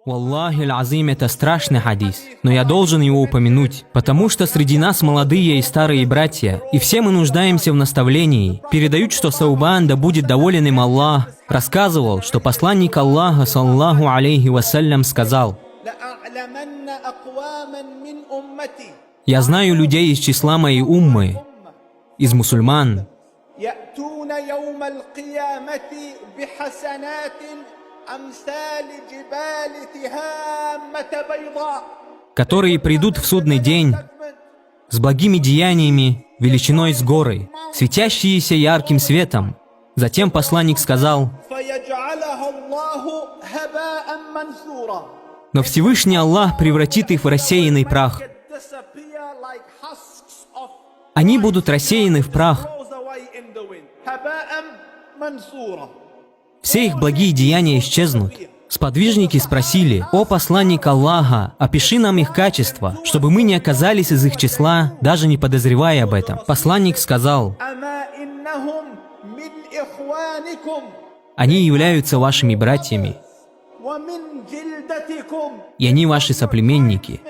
Валлахи аль-азим, это страшный хадис, но я должен его упомянуть, потому что среди нас молодые и старые братья, и все мы нуждаемся в наставлении. Передают, что Саубан, да будет доволен им Аллах, рассказывал, что посланник Аллаха, саллаллаху алейхи вассалям, сказал: «Я знаю людей из числа моей уммы, из мусульман, которые придут в судный день с благими деяниями, величиной с горы, светящиеся ярким светом». Затем посланник сказал: «Но Всевышний Аллах превратит их в рассеянный прах». Они будут рассеяны в прах. Все их благие деяния исчезнут. Сподвижники спросили: «О посланник Аллаха, опиши нам их качества, чтобы мы не оказались из их числа, даже не подозревая об этом». Посланник сказал: «Они являются вашими братьями, и они ваши соплеменники,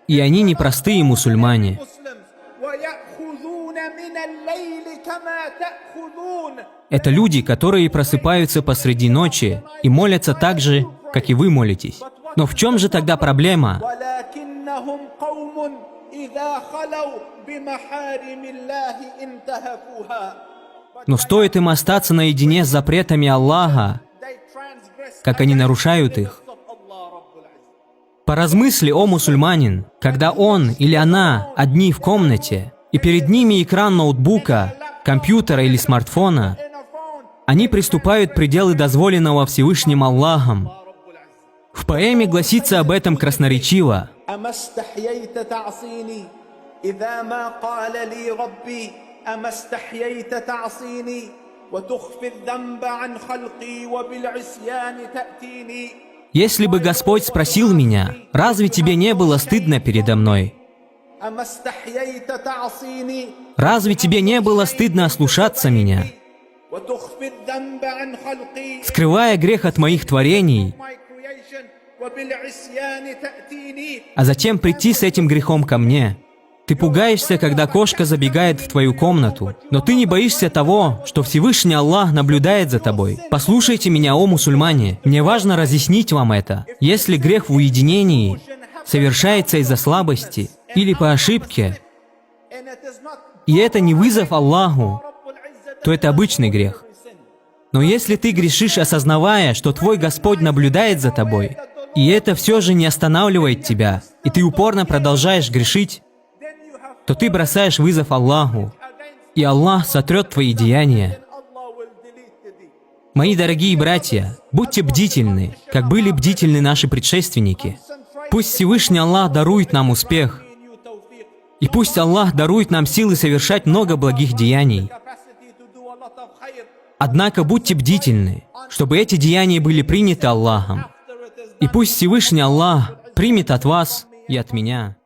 и они непростые мусульмане. Это люди, которые просыпаются посреди ночи и молятся так же, как и вы молитесь. Но в чем же тогда проблема? Но стоит им остаться наедине с запретами Аллаха, как они нарушают их. Поразмысли, о мусульманин, когда он или она одни в комнате, и перед ними экран ноутбука, компьютера или смартфона, они приступают к пределы дозволенного Всевышним Аллахом. В поэме гласится об этом красноречиво: «Если бы Господь спросил меня: разве тебе не было стыдно передо мной? Разве тебе не было стыдно ослушаться меня, скрывая грех от моих творений, а затем прийти с этим грехом ко мне? Ты пугаешься, когда кошка забегает в твою комнату, но ты не боишься того, что Всевышний Аллах наблюдает за тобой. Послушайте меня, о мусульмане, мне важно разъяснить вам это. Если грех в уединении совершается из-за слабости или по ошибке, и это не вызов Аллаху, то это обычный грех. Но если ты грешишь, осознавая, что твой Господь наблюдает за тобой, и это все же не останавливает тебя, и ты упорно продолжаешь грешить, то ты бросаешь вызов Аллаху, и Аллах сотрет твои деяния. Мои дорогие братья, будьте бдительны, как были бдительны наши предшественники. Пусть Всевышний Аллах дарует нам успех, и пусть Аллах дарует нам силы совершать много благих деяний. Однако будьте бдительны, чтобы эти деяния были приняты Аллахом. И пусть Всевышний Аллах примет от вас и от меня.